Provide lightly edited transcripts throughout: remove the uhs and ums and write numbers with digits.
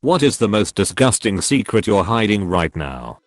What is the most disgusting secret you're hiding right now?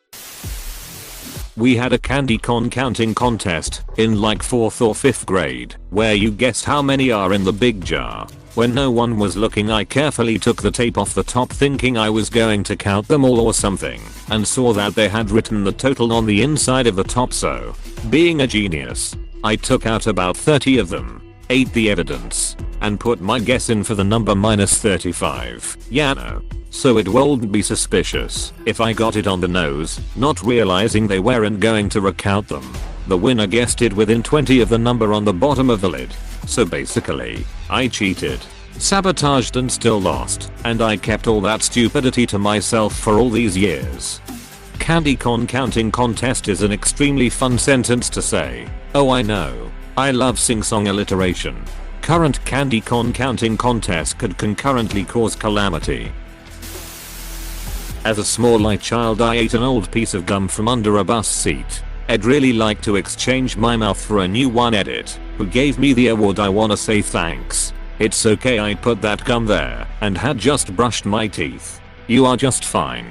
We had a candy corn counting contest in like 4th or 5th grade where you guessed how many are in the big jar. When no one was looking, I carefully took the tape off the top thinking I was going to count them all or something, and saw that they had written the total on the inside of the top, so being a genius, I took out about 30 of them, ate the evidence, and put my guess in for the number -35. Yeah, no. So it wouldn't be suspicious if I got it on the nose, not realizing they weren't going to recount them. The winner guessed it within 20 of the number on the bottom of the lid. So basically, I cheated, sabotaged and still lost, and I kept all that stupidity to myself for all these years. Candy corn counting contest is an extremely fun sentence to say. Oh, I know. I love sing-song alliteration. Current candy corn counting contest could concurrently cause calamity. As a small child, I ate an old piece of gum from under a bus seat. I'd really like to exchange my mouth for a new one. Edit. Who gave me the award? I wanna say thanks. It's okay, I put that gum there and had just brushed my teeth. You are just fine.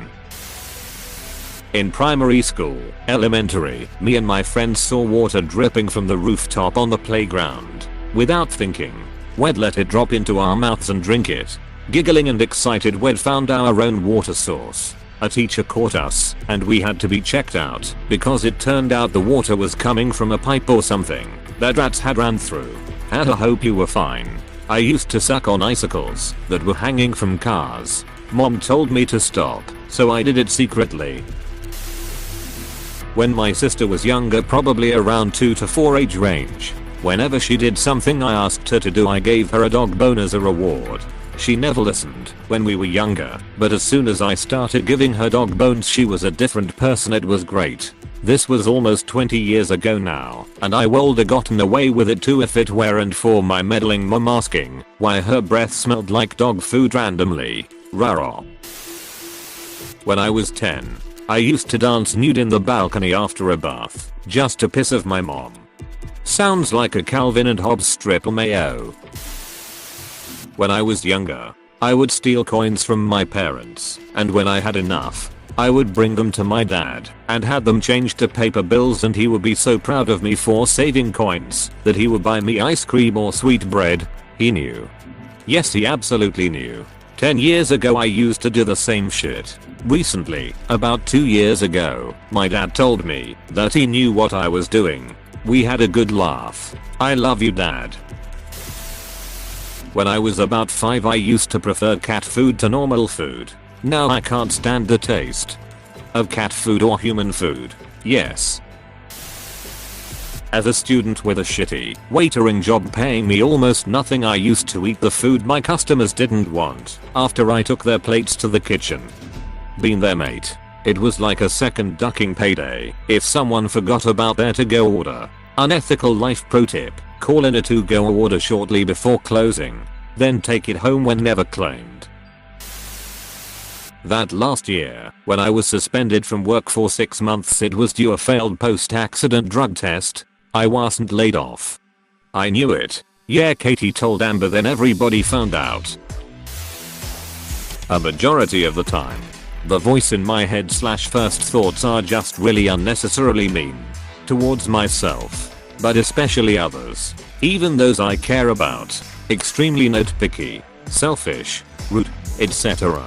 In primary school, elementary, me and my friends saw water dripping from the rooftop on the playground. Without thinking, we'd let it drop into our mouths and drink it. Giggling and excited, we'd found our own water source. A teacher caught us, and we had to be checked out because it turned out the water was coming from a pipe or something that rats had ran through. Had a hope you were fine. I used to suck on icicles that were hanging from cars. Mom told me to stop, so I did it secretly. When my sister was younger, probably around 2 to 4 age range, whenever she did something I asked her to do, I gave her a dog bone as a reward. She never listened when we were younger, but as soon as I started giving her dog bones, she was a different person. It was great. This was almost 20 years ago now, and I would have gotten away with it too if it weren't for my meddling mom asking why her breath smelled like dog food randomly. Rah. When I was 10, I used to dance nude in the balcony after a bath, just to piss off my mom. Sounds like a Calvin and Hobbes strip mayo. When I was younger, I would steal coins from my parents, and when I had enough, I would bring them to my dad and had them changed to paper bills, and he would be so proud of me for saving coins that he would buy me ice cream or sweet bread. He knew. Yes, he absolutely knew. 10 years ago I used to do the same shit. Recently, about 2 years ago, my dad told me that he knew what I was doing. We had a good laugh. I love you, Dad. When I was about 5, I used to prefer cat food to normal food. Now I can't stand the taste of cat food or human food. Yes. As a student with a shitty waitering job paying me almost nothing, I used to eat the food my customers didn't want after I took their plates to the kitchen. Been there, mate. It was like a second ducking payday if someone forgot about their to-go order. Unethical life pro tip: call in a to-go order shortly before closing, then take it home when never claimed. That last year, when I was suspended from work for 6 months, it was due a failed post-accident drug test. I wasn't laid off. I knew it. Yeah, Katie told Amber, then everybody found out. A majority of the time, the voice in my head / first thoughts are just really unnecessarily mean towards myself, but especially others, even those I care about. Extremely nitpicky, selfish, rude, etc.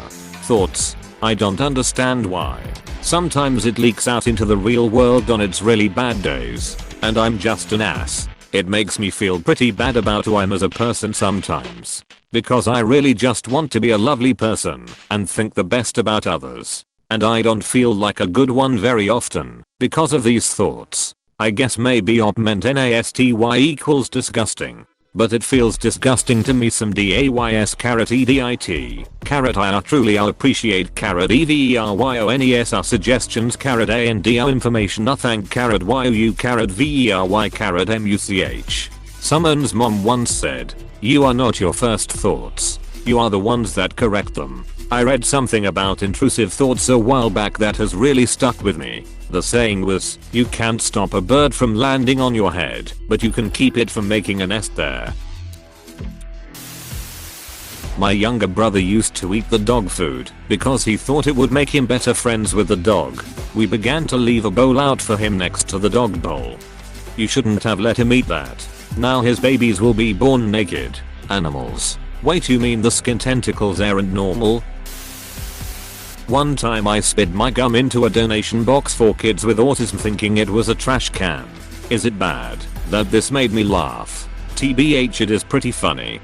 Thoughts. I don't understand why. Sometimes it leaks out into the real world on its really bad days, and I'm just an ass. It makes me feel pretty bad about who I am as a person sometimes, because I really just want to be a lovely person and think the best about others, and I don't feel like a good one very often because of these thoughts. I guess maybe op meant nasty equals disgusting, but it feels disgusting to me. Some days carrot edit carrot I truly appreciate carrot everyones are suggestions carrot a and do information thank carrot you carrot very carrot much. Someone's mom once said, "You are not your first thoughts, you are the ones that correct them." I read something about intrusive thoughts a while back that has really stuck with me. The saying was, you can't stop a bird from landing on your head, but you can keep it from making a nest there. My younger brother used to eat the dog food because he thought it would make him better friends with the dog. We began to leave a bowl out for him next to the dog bowl. You shouldn't have let him eat that. Now his babies will be born naked. Animals. Wait, you mean the skin tentacles aren't normal? One time I spit my gum into a donation box for kids with autism thinking it was a trash can. Is it bad that this made me laugh? TBH, it is pretty funny.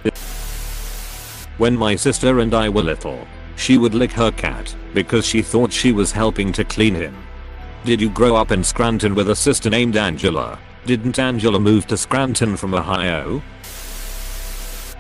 When my sister and I were little, she would lick her cat because she thought she was helping to clean him. Did you grow up in Scranton with a sister named Angela? Didn't Angela move to Scranton from Ohio?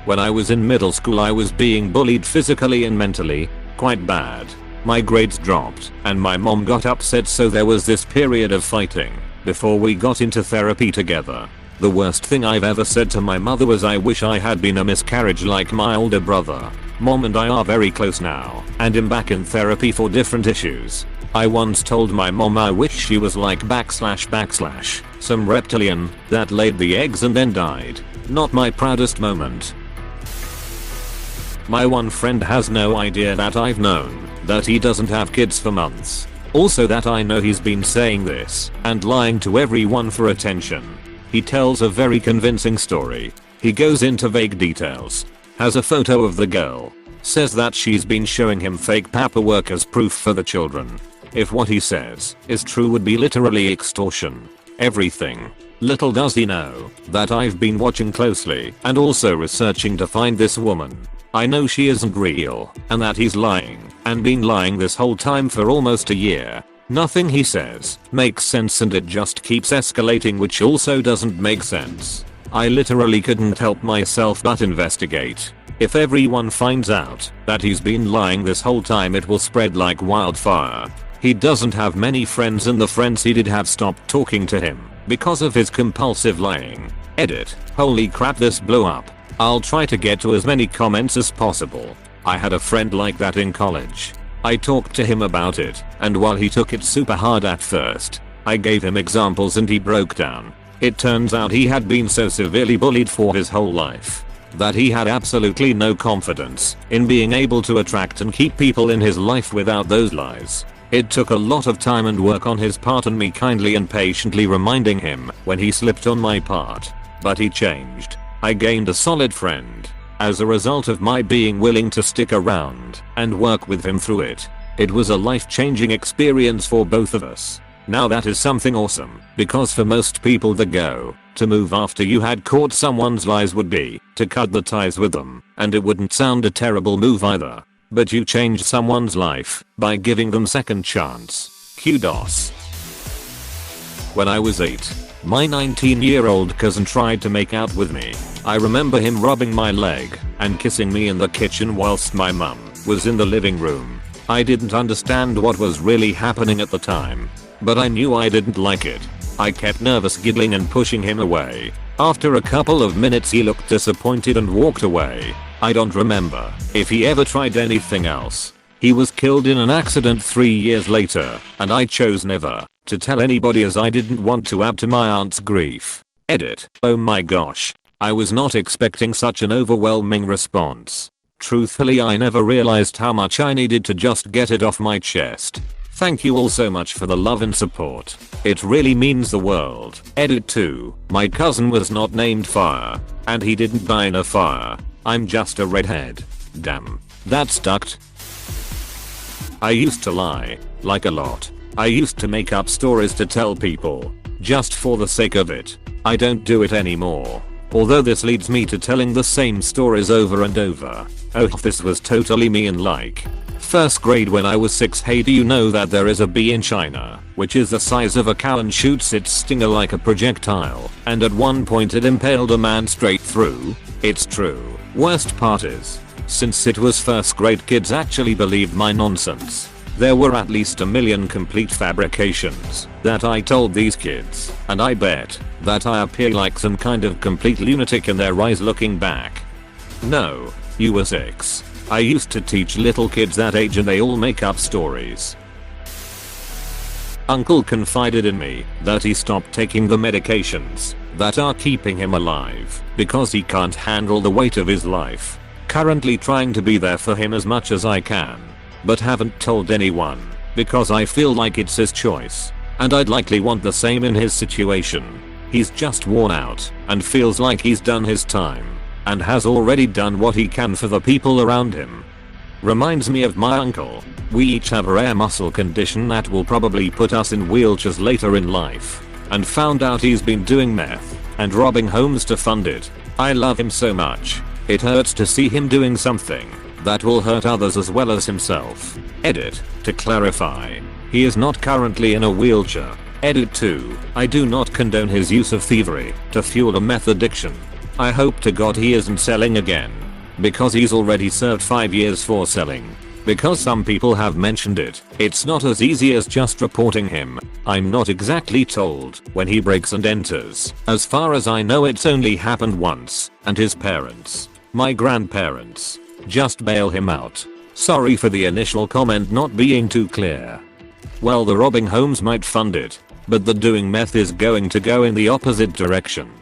When I was in middle school I was being bullied physically and mentally, quite bad. My grades dropped and my mom got upset, so there was this period of fighting before we got into therapy together. The worst thing I've ever said to my mother was, I wish I had been a miscarriage like my older brother. Mom and I are very close now and am back in therapy for different issues. I once told my mom I wish she was like / some reptilian that laid the eggs and then died. Not my proudest moment. My one friend has no idea that I've known that he doesn't have kids for months. Also that I know he's been saying this and lying to everyone for attention. He tells a very convincing story. He goes into vague details. Has a photo of the girl. Says that she's been showing him fake paperwork as proof for the children. If what he says is true, would be literally extortion. Everything. Little does he know that I've been watching closely and also researching to find this woman. I know she isn't real and that he's lying and been lying this whole time for almost a year. Nothing he says makes sense and it just keeps escalating, which also doesn't make sense. I literally couldn't help myself but investigate. If everyone finds out that he's been lying this whole time, it will spread like wildfire. He doesn't have many friends and the friends he did have stopped talking to him because of his compulsive lying. Edit. Holy crap, this blew up. I'll try to get to as many comments as possible. I had a friend like that in college. I talked to him about it, and while he took it super hard at first, I gave him examples and he broke down. It turns out he had been so severely bullied for his whole life that he had absolutely no confidence in being able to attract and keep people in his life without those lies. It took a lot of time and work on his part and me kindly and patiently reminding him when he slipped on my part. But he changed. I gained a solid friend as a result of my being willing to stick around and work with him through it. It was a life-changing experience for both of us. Now that is something awesome, because for most people the go to move after you had caught someone's lies would be to cut the ties with them, and it wouldn't sound a terrible move either. But you changed someone's life by giving them second chance. Kudos. When I was 8, my 19-year-old cousin tried to make out with me. I remember him rubbing my leg and kissing me in the kitchen whilst my mum was in the living room. I didn't understand what was really happening at the time, but I knew I didn't like it. I kept nervous giggling and pushing him away. After a couple of minutes he looked disappointed and walked away. I don't remember if he ever tried anything else. He was killed in an accident 3 years later, and I chose never to tell anybody as I didn't want to add to my aunt's grief. Edit. Oh my gosh. I was not expecting such an overwhelming response. Truthfully, I never realized how much I needed to just get it off my chest. Thank you all so much for the love and support. It really means the world. Edit 2. My cousin was not named Fire, and he didn't die in a fire. I'm just a redhead. Damn. That stuck. I used to lie, like a lot. I used to make up stories to tell people, just for the sake of it. I don't do it anymore. Although this leads me to telling the same stories over and over. Oh, this was totally me in like first grade when I was 6. Hey, do you know that there is a bee in China, which is the size of a cow and shoots its stinger like a projectile, and at one point it impaled a man straight through? It's true. Worst part is, since it was first grade, kids actually believed my nonsense. There were at least a million complete fabrications that I told these kids, and I bet that I appear like some kind of complete lunatic in their eyes looking back. No, you were 6. I used to teach little kids that age and they all make up stories. Uncle confided in me that he stopped taking the medications that are keeping him alive because he can't handle the weight of his life. Currently trying to be there for him as much as I can. But haven't told anyone, because I feel like it's his choice. And I'd likely want the same in his situation. He's just worn out, and feels like he's done his time. And has already done what he can for the people around him. Reminds me of my uncle. We each have a rare muscle condition that will probably put us in wheelchairs later in life. And found out he's been doing meth, and robbing homes to fund it. I love him so much. It hurts to see him doing something that will hurt others as well as himself. Edit, to clarify. He is not currently in a wheelchair. Edit 2. I do not condone his use of thievery to fuel a meth addiction. I hope to God he isn't selling again. Because he's already served 5 years for selling. Because some people have mentioned it, it's not as easy as just reporting him. I'm not exactly told when he breaks and enters. As far as I know it's only happened once, and his parents, my grandparents, just bail him out. Sorry for the initial comment not being too clear. Well, the robbing homes might fund it, but the doing meth is going to go in the opposite direction.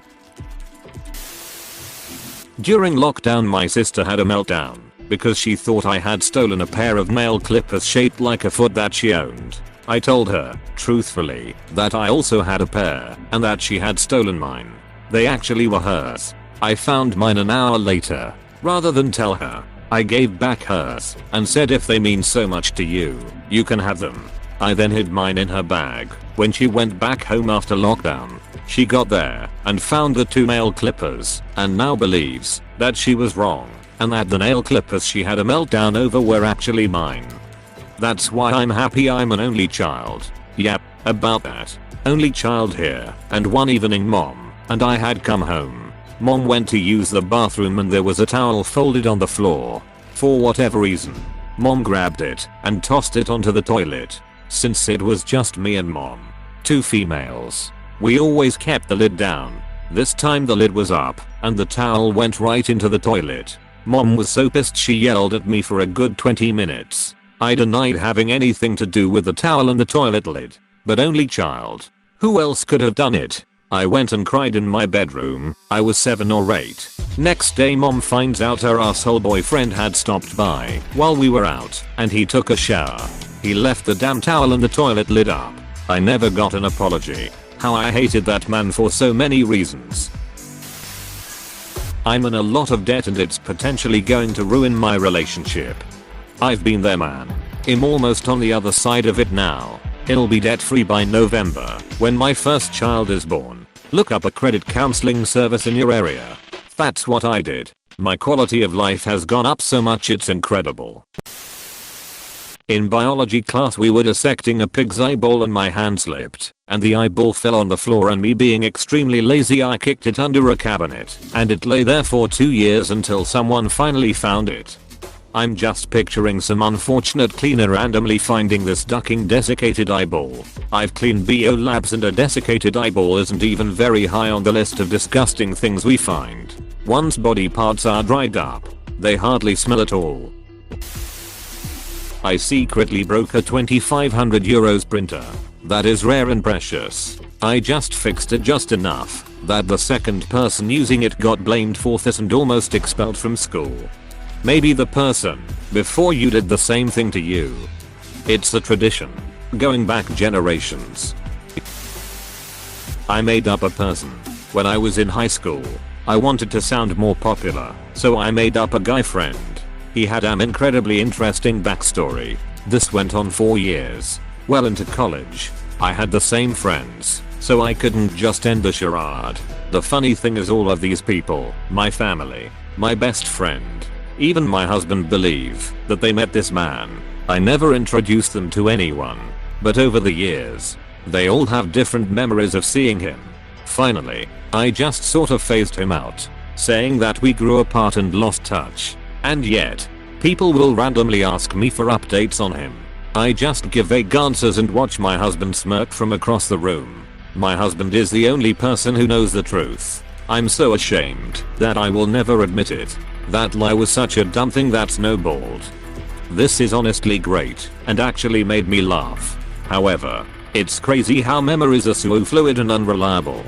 During lockdown my sister had a meltdown because she thought I had stolen a pair of nail clippers shaped like a foot that she owned. I told her, truthfully, that I also had a pair and that she had stolen mine. They actually were hers. I found mine an hour later. Rather than tell her, I gave back hers and said if they mean so much to you, you can have them. I then hid mine in her bag. When she went back home after lockdown, she got there and found the 2 nail clippers and now believes that she was wrong and that the nail clippers she had a meltdown over were actually mine. That's why I'm happy I'm an only child. Yep, about that. Only child here, and one evening mom and I had come home. Mom went to use the bathroom and there was a towel folded on the floor. For whatever reason, mom grabbed it and tossed it onto the toilet. Since it was just me and mom, 2 females, we always kept the lid down. This time the lid was up and the towel went right into the toilet. Mom was so pissed she yelled at me for a good 20 minutes. I denied having anything to do with the towel and the toilet lid. But only child. Who else could have done it? I went and cried in my bedroom. I was 7 or 8. Next day mom finds out her asshole boyfriend had stopped by while we were out and he took a shower. He left the damn towel and the toilet lid up. I never got an apology. How I hated that man for so many reasons. I'm in a lot of debt and it's potentially going to ruin my relationship. I've been there, man. I'm almost on the other side of it now. It'll be debt free by November when my first child is born. Look up a credit counseling service in your area. That's what I did. My quality of life has gone up so much it's incredible. In biology class we were dissecting a pig's eyeball and my hand slipped and the eyeball fell on the floor and me being extremely lazy I kicked it under a cabinet and it lay there for 2 years until someone finally found it. I'm just picturing some unfortunate cleaner randomly finding this ducking desiccated eyeball. I've cleaned BO labs and a desiccated eyeball isn't even very high on the list of disgusting things we find. Once body parts are dried up, they hardly smell at all. I secretly broke a 2500 euros printer. That is rare and precious. I just fixed it just enough that the second person using it got blamed for this and almost expelled from school. Maybe the person before you did the same thing to you. It's a tradition, going back generations. I made up a person. When I was in high school, I wanted to sound more popular, so I made up a guy friend. He had an incredibly interesting backstory. This went on 4 years. Well into college, I had the same friends, so I couldn't just end the charade. The funny thing is all of these people, my family, my best friend, even my husband believe that they met this man. I never introduced them to anyone, but over the years, they all have different memories of seeing him. Finally, I just sort of phased him out, saying that we grew apart and lost touch. And yet, people will randomly ask me for updates on him. I just give vague answers and watch my husband smirk from across the room. My husband is the only person who knows the truth. I'm so ashamed that I will never admit it. That lie was such a dumb thing that snowballed. This is honestly great and actually made me laugh. However, it's crazy how memories are so fluid and unreliable.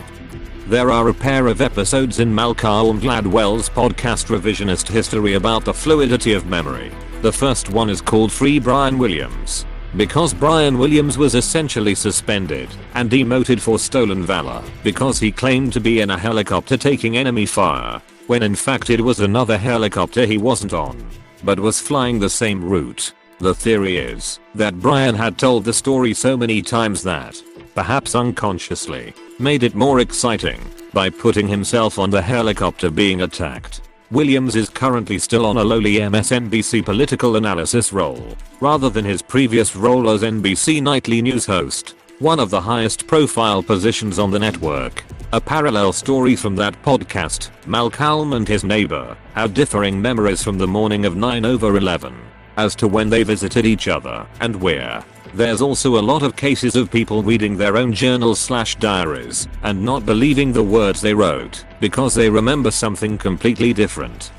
There are a pair of episodes in Malcolm Gladwell's podcast Revisionist History about the fluidity of memory. The first one is called Free Brian Williams. Because Brian Williams was essentially suspended and demoted for stolen valor because he claimed to be in a helicopter taking enemy fire, when in fact it was another helicopter he wasn't on, but was flying the same route. The theory is that Brian had told the story so many times that, perhaps unconsciously, made it more exciting by putting himself on the helicopter being attacked. Williams is currently still on a lowly MSNBC political analysis role, rather than his previous role as NBC nightly news host, one of the highest profile positions on the network. A parallel story from that podcast, Malcolm and his neighbor have differing memories from the morning of 9/11 as to when they visited each other and where. There's also a lot of cases of people reading their own journals/diaries and not believing the words they wrote because they remember something completely different.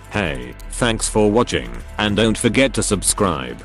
Hey, thanks for watching, and don't forget to subscribe.